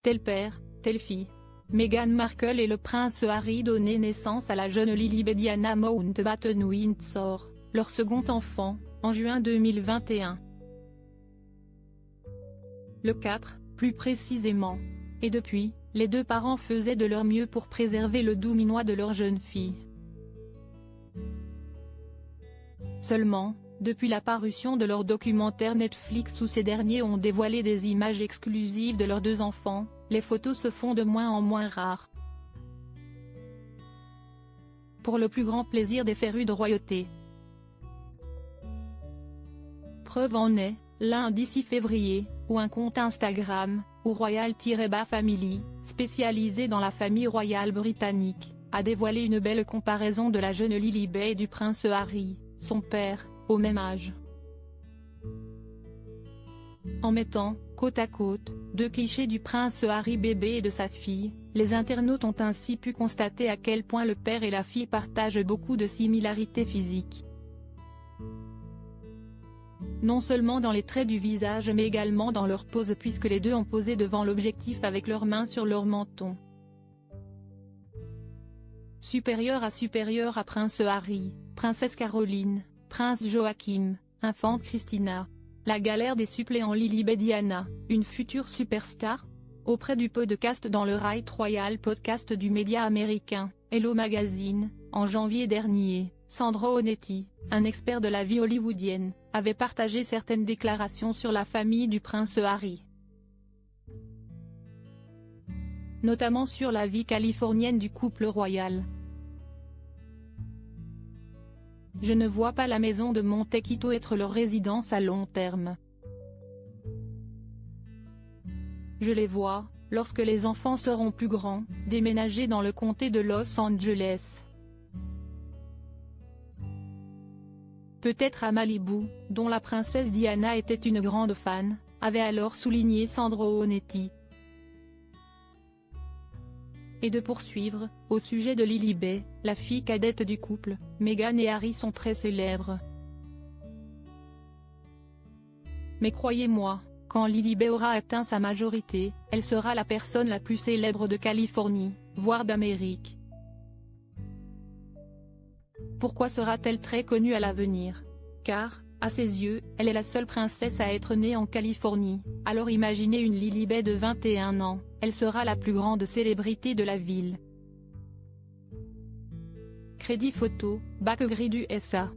Tel père, telle fille. Meghan Markle et le prince Harry donnaient naissance à la jeune Lilibet Diana Mountbatten-Windsor, leur second enfant, en juin 2021. Le 4, plus précisément. Et depuis, les deux parents faisaient de leur mieux pour préserver le doux minois de leur jeune fille. Seulement, depuis la parution de leur documentaire Netflix où ces derniers ont dévoilé des images exclusives de leurs deux enfants, les photos se font de moins en moins rares. Pour le plus grand plaisir des férus de royauté. Preuve en est, lundi 6 février, où un compte Instagram, ou Royal-Family, spécialisé dans la famille royale britannique, a dévoilé une belle comparaison de la jeune Lilibet et du prince Harry, son père, au même âge. En mettant, côte à côte, deux clichés du prince Harry bébé et de sa fille, les internautes ont ainsi pu constater à quel point le père et la fille partagent beaucoup de similarités physiques. Non seulement dans les traits du visage mais également dans leur pose puisque les deux ont posé devant l'objectif avec leurs mains sur leur menton. Supérieur à prince Harry, princesse Caroline, prince Joachim, infante Christina. La galère des suppléants Lilibet Diana, une future superstar. Auprès du podcast dans le Right Royal podcast du média américain, Hello Magazine, en janvier dernier, Sandro Onetti, un expert de la vie hollywoodienne, avait partagé certaines déclarations sur la famille du prince Harry. Notamment sur la vie californienne du couple royal. Je ne vois pas la maison de Montecito être leur résidence à long terme. Je les vois, lorsque les enfants seront plus grands, déménager dans le comté de Los Angeles. Peut-être à Malibu, dont la princesse Diana était une grande fan, avait alors souligné Sandro Onetti. Et de poursuivre, au sujet de Lilibet, la fille cadette du couple, Meghan et Harry sont très célèbres. Mais croyez-moi, quand Lilibet aura atteint sa majorité, elle sera la personne la plus célèbre de Californie, voire d'Amérique. Pourquoi sera-t-elle très connue à l'avenir? Car, à ses yeux, elle est la seule princesse à être née en Californie, alors imaginez une Lilibet de 21 ans, elle sera la plus grande célébrité de la ville. Crédit photo, Backgrid USA.